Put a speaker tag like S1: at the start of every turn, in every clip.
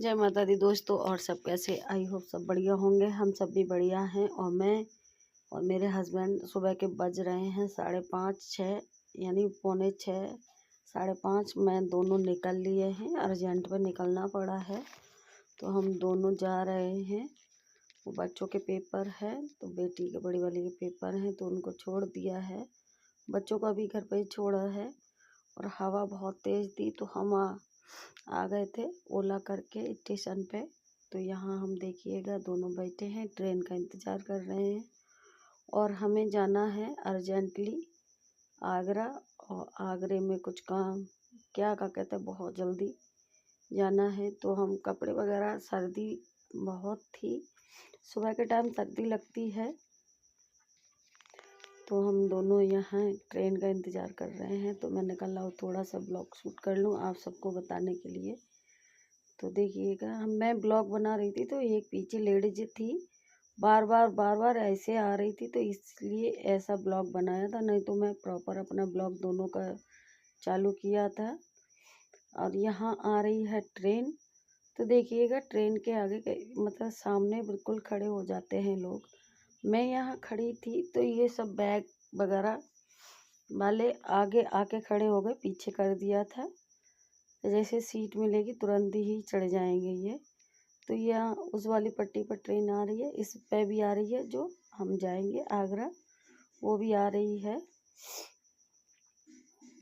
S1: जय माता दी दोस्तों। और सब कैसे? आई होप सब बढ़िया होंगे। हम सब भी बढ़िया हैं। और मैं और मेरे हस्बैंड सुबह के बज रहे हैं 5:30-6, यानी 5:45 5:30। मैं दोनों निकल लिए हैं, अर्जेंट में निकलना पड़ा है तो हम दोनों जा रहे हैं। वो बच्चों के पेपर है, तो बेटी के बड़ी वाली के पेपर हैं तो उनको छोड़ दिया है। बच्चों को अभी घर पे ही छोड़ा है। और हवा बहुत तेज़ थी तो हम आ गए थे ओला करके स्टेशन पे। तो यहाँ हम देखिएगा दोनों बैठे हैं, ट्रेन का इंतज़ार कर रहे हैं। और हमें जाना है अर्जेंटली आगरा। और आगरे में कुछ काम क्या कहते हैं, बहुत जल्दी जाना है। तो हम कपड़े वगैरह, सर्दी बहुत थी, सुबह के टाइम सर्दी लगती है, तो हम दोनों यहाँ ट्रेन का इंतज़ार कर रहे हैं। तो मैंने कहा थोड़ा सा ब्लॉग शूट कर लूँ आप सबको बताने के लिए। तो देखिएगा, मैं ब्लॉग बना रही थी तो एक पीछे लेडीज थी, बार बार ऐसे आ रही थी, तो इसलिए ऐसा ब्लॉग बनाया था। नहीं तो मैं प्रॉपर अपना ब्लॉग दोनों का चालू किया था। और यहाँ आ रही है ट्रेन। तो देखिएगा ट्रेन के आगे मतलब सामने बिल्कुल खड़े हो जाते हैं लोग। मैं यहाँ खड़ी थी तो ये सब बैग वगैरह वाले आगे आके खड़े हो गए, पीछे कर दिया था। जैसे सीट मिलेगी तुरंत ही चढ़ जाएंगे ये। तो यहाँ उस वाली पट्टी पर ट्रेन आ रही है, इस पे भी आ रही है जो हम जाएंगे आगरा, वो भी आ रही है।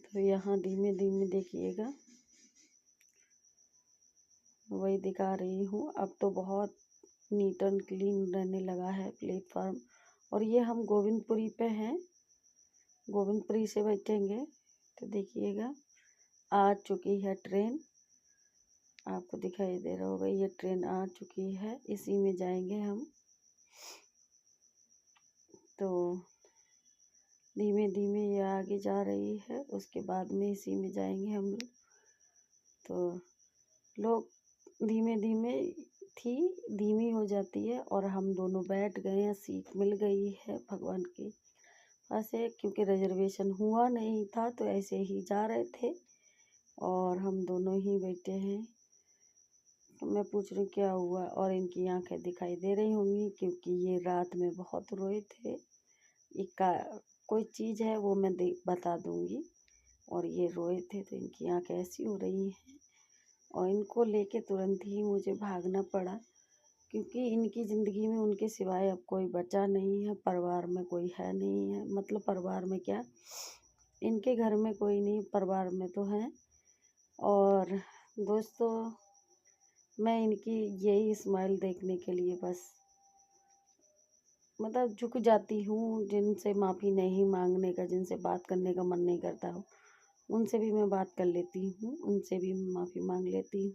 S1: तो यहाँ धीमे धीमे देखिएगा, वही दिखा रही हूँ। अब तो बहुत नीट एंड क्लीन रहने लगा है प्लेटफार्म। और ये हम गोविंदपुरी पे हैं, गोविंदपुरी से बैठेंगे। तो देखिएगा आ चुकी है ट्रेन, आपको दिखाई दे रहा होगा, ये ट्रेन आ चुकी है, इसी में जाएंगे हम। तो धीमे धीमे ये आगे जा रही है, उसके बाद में इसी में जाएंगे हम लोग। तो लोग धीमे धीमी हो जाती है और हम दोनों बैठ गए हैं, सीट मिल गई है भगवान की पास है, क्योंकि रिजर्वेशन हुआ नहीं था तो ऐसे ही जा रहे थे और हम दोनों ही बैठे हैं। तो मैं पूछ रही हूँ क्या हुआ, और इनकी आंखें दिखाई दे रही होंगी क्योंकि ये रात में बहुत रोए थे। इनका कोई चीज़ है वो मैं बता दूंगी। और ये रोए थे तो इनकी आंखें ऐसी हो रही हैं। और इनको लेके तुरंत ही मुझे भागना पड़ा, क्योंकि इनकी ज़िंदगी में उनके सिवाय अब कोई बचा नहीं है, परिवार में कोई है नहीं है। मतलब परिवार में क्या, इनके घर में कोई नहीं, परिवार में तो है। और दोस्तों, मैं इनकी यही स्माइल देखने के लिए बस मतलब झुक जाती हूँ। जिनसे माफ़ी नहीं मांगने का, जिनसे बात करने का मन नहीं करता हो, उनसे भी मैं बात कर लेती हूँ, उनसे भी माफ़ी मांग लेती हूँ।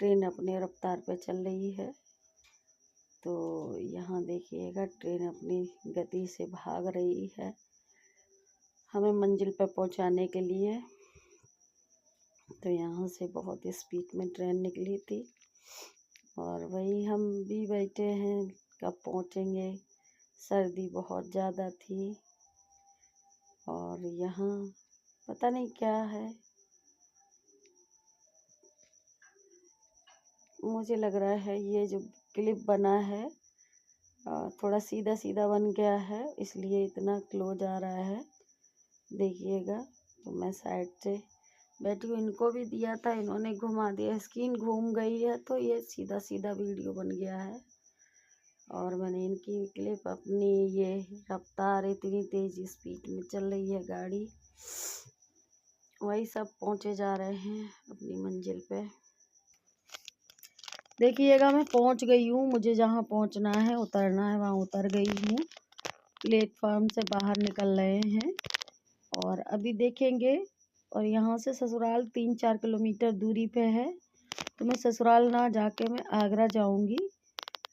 S1: ट्रेन अपने रफ्तार पे चल रही है। तो यहाँ देखिएगा ट्रेन अपनी गति से भाग रही है हमें मंजिल पर पहुँचाने के लिए। तो यहाँ से बहुत स्पीड में ट्रेन निकली थी और वही हम भी बैठे हैं, कब पहुँचेंगे। सर्दी बहुत ज़्यादा थी और यहाँ पता नहीं क्या है, मुझे लग रहा है ये जो क्लिप बना है थोड़ा सीधा सीधा बन गया है, इसलिए इतना क्लोज आ रहा है। देखिएगा, तो मैं साइड से बैठी हूँ, इनको भी दिया था, इन्होंने घुमा दिया, स्क्रीन घूम गई है तो ये सीधा सीधा वीडियो बन गया है। और मैंने इनकी क्लिप अपनी, ये रफ्तार इतनी तेज़ स्पीड में चल रही है गाड़ी, वही सब पहुँचे जा रहे हैं अपनी मंजिल पे। देखिएगा मैं पहुँच गई हूँ, मुझे जहाँ पहुँचना है, उतरना है, वहाँ उतर गई हूँ। प्लेटफॉर्म से बाहर निकल रहे हैं और अभी देखेंगे। और यहाँ से ससुराल 3-4 किलोमीटर दूरी पे है, तो मैं ससुराल ना जाके मैं आगरा जाऊँगी।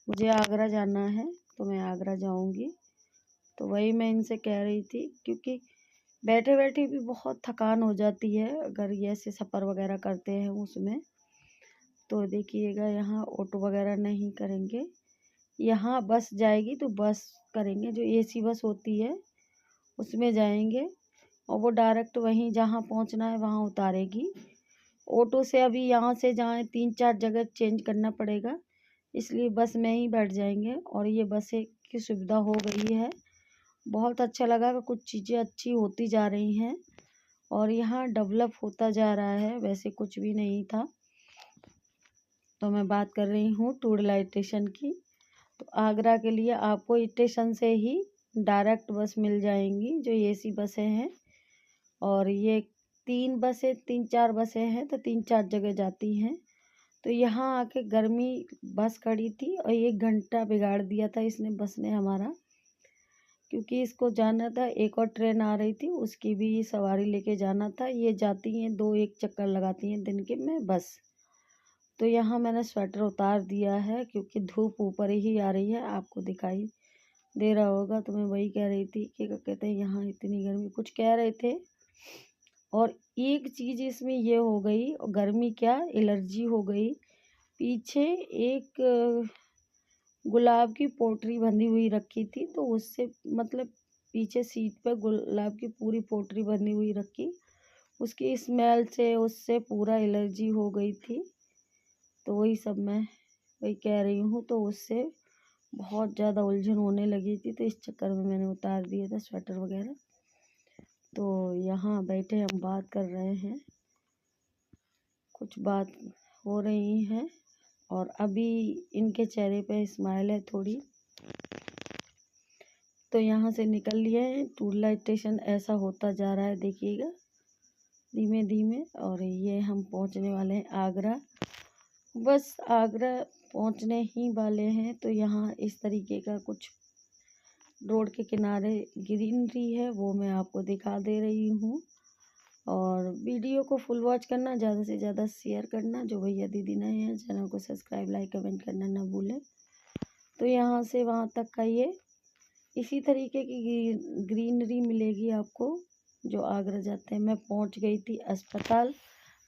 S1: मुझे आगरा जाना है तो मैं आगरा जाऊँगी। तो वही मैं इनसे कह रही थी, क्योंकि बैठे बैठे भी बहुत थकान हो जाती है अगर ये ऐसे सफ़र वगैरह करते हैं उसमें। तो देखिएगा यहाँ ऑटो वगैरह नहीं करेंगे, यहाँ बस जाएगी तो बस करेंगे, जो एसी बस होती है उसमें जाएंगे और वो डायरेक्ट वहीं जहाँ पहुँचना है वहाँ उतारेगी। ऑटो से अभी यहाँ से जाएँ 3-4 जगह चेंज करना पड़ेगा, इसलिए बस में ही बैठ जाएंगे। और ये बसें की सुविधा हो गई है, बहुत अच्छा लगा कि कुछ चीज़ें अच्छी होती जा रही हैं और यहाँ डेवलप होता जा रहा है, वैसे कुछ भी नहीं था। तो मैं बात कर रही हूँ टूडला स्टेशन की। तो आगरा के लिए आपको स्टेशन से ही डायरेक्ट बस मिल जाएंगी, जो एसी बसें हैं। और ये 3-4 बसें हैं, तो 3-4 जगह जाती हैं। तो यहाँ आके गर्मी बस खड़ी थी और 1 घंटा बिगाड़ दिया था इसने, बस ने हमारा, क्योंकि इसको जाना था। एक और ट्रेन आ रही थी, उसकी भी सवारी लेके जाना था। ये जाती हैं 2-1 चक्कर लगाती हैं दिन के में बस। तो यहाँ मैंने स्वेटर उतार दिया है क्योंकि धूप ऊपर ही आ रही है, आपको दिखाई दे रहा होगा। तो मैं वही कह रही थी कि कहते हैं यहाँ इतनी गर्मी, कुछ कह रहे थे। और एक चीज़ इसमें ये हो गई, गर्मी क्या, एलर्जी हो गई। पीछे एक गुलाब की पोटरी बंधी हुई रखी थी, तो उससे मतलब पीछे सीट पे गुलाब की पूरी पोटरी बंधी हुई रखी, उसकी स्मेल से उससे पूरा एलर्जी हो गई थी। तो वही सब मैं वही कह रही हूँ, तो उससे बहुत ज़्यादा उलझन होने लगी थी, तो इस चक्कर में मैंने उतार दिया था स्वेटर वगैरह। तो यहाँ बैठे हम बात कर रहे हैं, कुछ बात हो रही हैं और अभी इनके चेहरे पे स्माइल है थोड़ी। तो यहाँ से निकल लिए हैं, टूडला स्टेशन ऐसा होता जा रहा है, देखिएगा धीमे धीमे। और ये हम पहुँचने वाले हैं आगरा, बस आगरा पहुँचने ही वाले हैं। तो यहाँ इस तरीके का कुछ रोड के किनारे ग्रीनरी है, वो मैं आपको दिखा दे रही हूँ। और वीडियो को फुल वॉच करना, ज़्यादा से ज़्यादा शेयर करना। जो भैया दीदी नए हैं चैनल को सब्सक्राइब, लाइक, कमेंट करना ना भूलें। तो यहाँ से वहाँ तक का ये इसी तरीके की ग्रीनरी मिलेगी आपको जो आगरा जाते हैं। मैं पहुँच गई थी अस्पताल।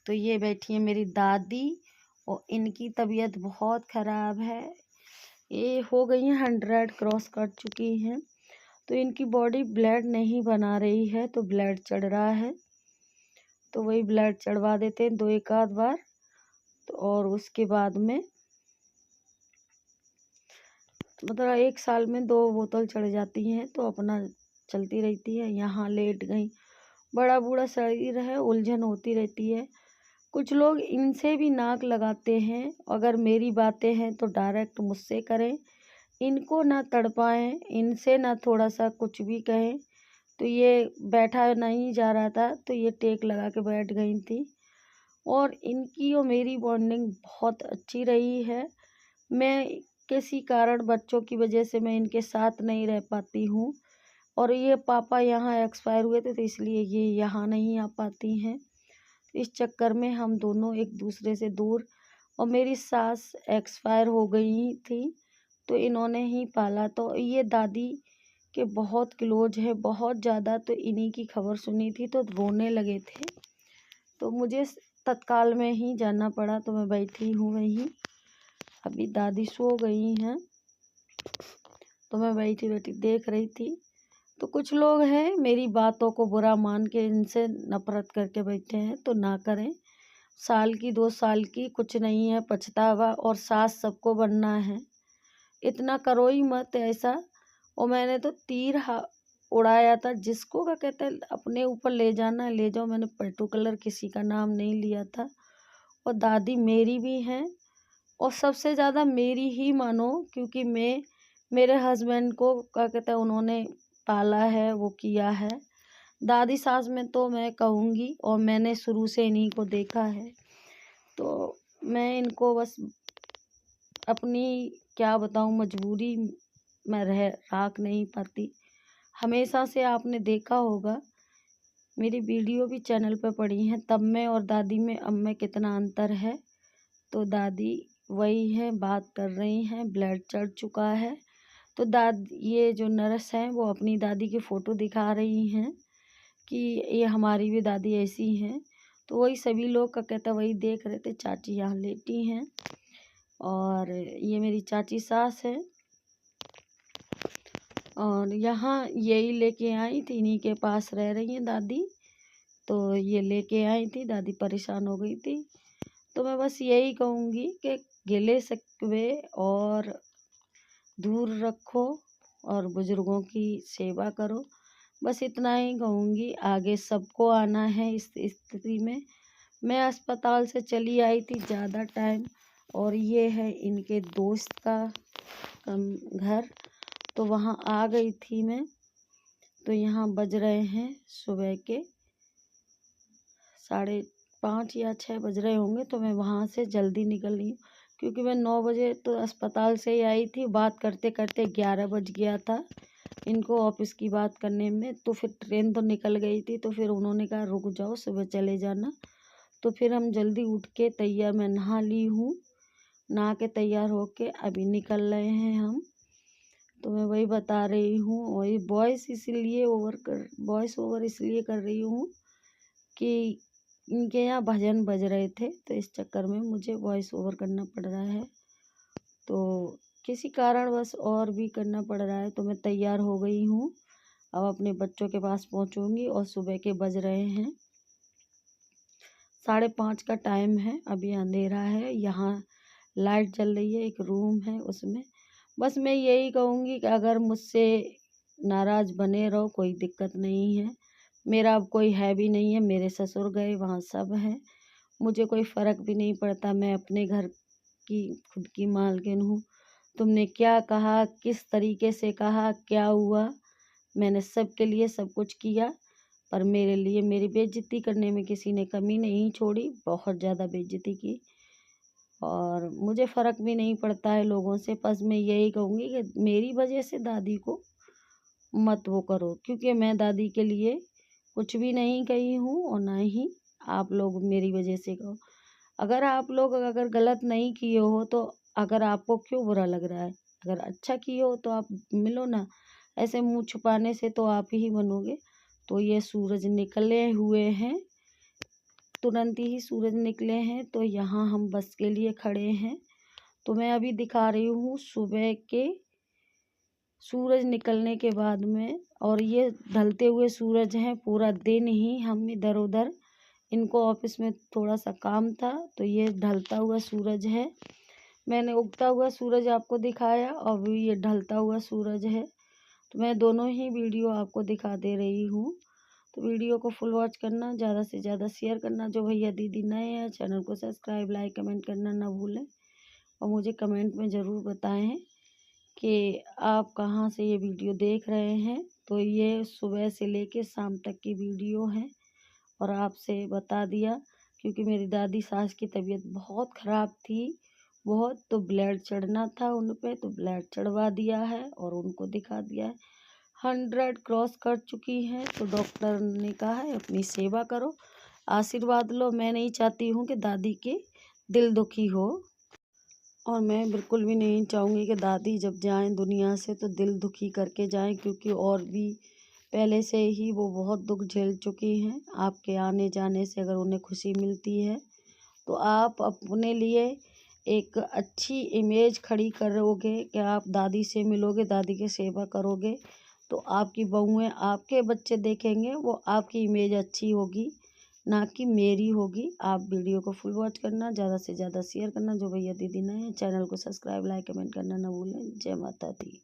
S1: तो ये बैठी है मेरी दादी और इनकी तबीयत बहुत ख़राब है, ये हो गई हैं 100 क्रॉस कर चुकी हैं। तो इनकी बॉडी ब्लड नहीं बना रही है, तो ब्लड चढ़ रहा है, तो वही ब्लड चढ़वा देते हैं 2-1 आध बार। तो और उसके बाद में मतलब 1 साल में 2 बोतल चढ़ जाती हैं, तो अपना चलती रहती है। यहाँ लेट गई, बड़ा बूढ़ा शरीर है, उलझन होती रहती है। कुछ लोग इनसे भी नाक लगाते हैं, अगर मेरी बातें हैं तो डायरेक्ट मुझसे करें, इनको ना तड़पाएं, इनसे ना थोड़ा सा कुछ भी कहें। तो ये बैठा नहीं जा रहा था, तो ये टेक लगा के बैठ गई थी। और इनकी और मेरी बॉन्डिंग बहुत अच्छी रही है। मैं किसी कारण बच्चों की वजह से मैं इनके साथ नहीं रह पाती हूँ, और ये पापा यहाँ एक्सपायर हुए थे, तो इसलिए ये यहाँ नहीं आ पाती हैं। इस चक्कर में हम दोनों एक दूसरे से दूर। और मेरी सास एक्सपायर हो गई थी, तो इन्होंने ही पाला। तो ये दादी के बहुत क्लोज है, बहुत ज़्यादा। तो इन्हीं की खबर सुनी थी तो रोने लगे थे, तो मुझे तत्काल में ही जाना पड़ा। तो मैं बैठी हूँ वहीं, अभी दादी सो गई हैं, तो मैं बैठी बैठी देख रही थी। तो कुछ लोग हैं मेरी बातों को बुरा मान के इनसे नफरत करके बैठे हैं, तो ना करें। साल की 2 साल की कुछ नहीं है पछतावा, और सास सबको बनना है, इतना करो ही मत ऐसा। और मैंने तो तीर उड़ाया था, जिसको क्या कहते हैं अपने ऊपर ले जाना है ले जाओ, मैंने पर्टिकुलर किसी का नाम नहीं लिया था। और दादी मेरी भी हैं, और सबसे ज़्यादा मेरी ही मानो, क्योंकि मैं मेरे हस्बैंड को क्या कहते हैं उन्होंने पाला है, वो किया है। दादी सास में तो मैं कहूँगी, और मैंने शुरू से इन्हीं को देखा है, तो मैं इनको बस अपनी क्या बताऊँ मजबूरी में राख नहीं पाती। हमेशा से आपने देखा होगा, मेरी वीडियो भी चैनल पे पड़ी हैं, तब में और दादी में अब में कितना अंतर है। तो दादी वही है, बात कर रही हैं, ब्लड चढ़ चुका है। तो ये जो नर्स हैं वो अपनी दादी की फ़ोटो दिखा रही हैं कि ये हमारी भी दादी ऐसी हैं। तो वही सभी लोग का कहता वही देख रहे थे। चाची यहाँ लेटी हैं, और ये मेरी चाची सास है, और यहाँ यही लेके आई थी, इन्हीं के पास रह रही हैं दादी। तो ये लेके आई थी, दादी परेशान हो गई थी। तो मैं बस यही कहूँगी कि गिले शिकवे और दूर रखो और बुज़ुर्गों की सेवा करो। बस इतना ही कहूँगी, आगे सबको आना है इस स्थिति में। मैं अस्पताल से चली आई थी ज़्यादा टाइम, और ये है इनके दोस्त का घर, तो वहाँ आ गई थी मैं। तो यहाँ बज रहे हैं सुबह के 5:30 या 6 बज रहे होंगे। तो मैं वहाँ से जल्दी निकल रही हूँ, क्योंकि मैं 9 बजे तो अस्पताल से ही आई थी। बात करते करते 11 बज गया था इनको ऑफिस की बात करने में। तो फिर ट्रेन तो निकल गई थी, तो फिर उन्होंने कहा रुक जाओ, सुबह चले जाना। तो फिर हम जल्दी उठ के तैयार, मैं नहा ली हूँ, नहा के तैयार होके अभी निकल रहे हैं हम। तो मैं वही बता रही हूँ, वही वॉइस ओवर इसलिए कर रही हूँ कि इनके यहाँ भजन बज रहे थे, तो इस चक्कर में मुझे वॉइस ओवर करना पड़ रहा है। तो किसी कारणवश और भी करना पड़ रहा है। तो मैं तैयार हो गई हूँ, अब अपने बच्चों के पास पहुँचूँगी। और सुबह के बज रहे हैं 5:30 का टाइम है, अभी अंधेरा है। यहाँ लाइट जल रही है, एक रूम है उसमें। बस मैं यही कहूँगी कि अगर मुझसे नाराज़ बने रहो, कोई दिक्कत नहीं है। मेरा अब कोई है भी नहीं है, मेरे ससुर गए, वहाँ सब हैं, मुझे कोई फ़र्क भी नहीं पड़ता। मैं अपने घर की खुद की मालकिन हूँ। तुमने क्या कहा, किस तरीके से कहा, क्या हुआ, मैंने सबके लिए सब कुछ किया, पर मेरे लिए मेरी बेइज्जती करने में किसी ने कमी नहीं छोड़ी, बहुत ज़्यादा बेइज्जती की। और मुझे फ़र्क भी नहीं पड़ता है लोगों से। बस मैं यही कहूँगी कि मेरी वजह से दादी को मत वो करो, क्योंकि मैं दादी के लिए कुछ भी नहीं कही हूँ, और ना ही आप लोग मेरी वजह से कहो। अगर आप लोग अगर गलत नहीं किए हो, तो अगर आपको क्यों बुरा लग रहा है? अगर अच्छा किए हो तो आप मिलो ना, ऐसे मुँह छुपाने से तो आप ही बनोगे। तो ये सूरज निकले हुए हैं, तुरंत ही सूरज निकले हैं। तो यहाँ हम बस के लिए खड़े हैं। तो मैं अभी दिखा रही हूँ सुबह के सूरज निकलने के बाद में, और ये ढलते हुए सूरज हैं। पूरा दिन ही हम इधर उधर, इनको ऑफिस में थोड़ा सा काम था, तो ये ढलता हुआ सूरज है। मैंने उगता हुआ सूरज आपको दिखाया, और ये ढलता हुआ सूरज है। तो मैं दोनों ही वीडियो आपको दिखा दे रही हूँ। तो वीडियो को फुल वॉच करना, ज़्यादा से ज़्यादा शेयर करना। जो भैया दीदी नए हैं, चैनल को सब्सक्राइब, लाइक, कमेंट करना ना भूलें। और मुझे कमेंट में ज़रूर बताएं कि आप कहाँ से ये वीडियो देख रहे हैं। तो ये सुबह से लेके शाम तक की वीडियो है, और आपसे बता दिया क्योंकि मेरी दादी सास की तबीयत बहुत ख़राब थी, बहुत। तो ब्लड चढ़ना था उन पे, तो ब्लड चढ़वा दिया है और उनको दिखा दिया है। 100 क्रॉस कर चुकी हैं, तो डॉक्टर ने कहा है अपनी सेवा करो, आशीर्वाद लो। मैं नहीं चाहती हूँ कि दादी के दिल दुखी हो, और मैं बिल्कुल भी नहीं चाहूँगी कि दादी जब जाएं दुनिया से तो दिल दुखी करके जाएं, क्योंकि और भी पहले से ही वो बहुत दुख झेल चुकी हैं। आपके आने जाने से अगर उन्हें खुशी मिलती है, तो आप अपने लिए एक अच्छी इमेज खड़ी करोगे कि आप दादी से मिलोगे, दादी की सेवा करोगे, तो आपकी बहुएं, आपके बच्चे देखेंगे, वो आपकी इमेज अच्छी होगी, ना कि मेरी होगी। आप वीडियो को फुल वॉच करना, ज़्यादा से ज़्यादा शेयर करना। जो भैया दीदी नए हैं, चैनल को सब्सक्राइब, लाइक, कमेंट करना ना भूलें। जय माता दी।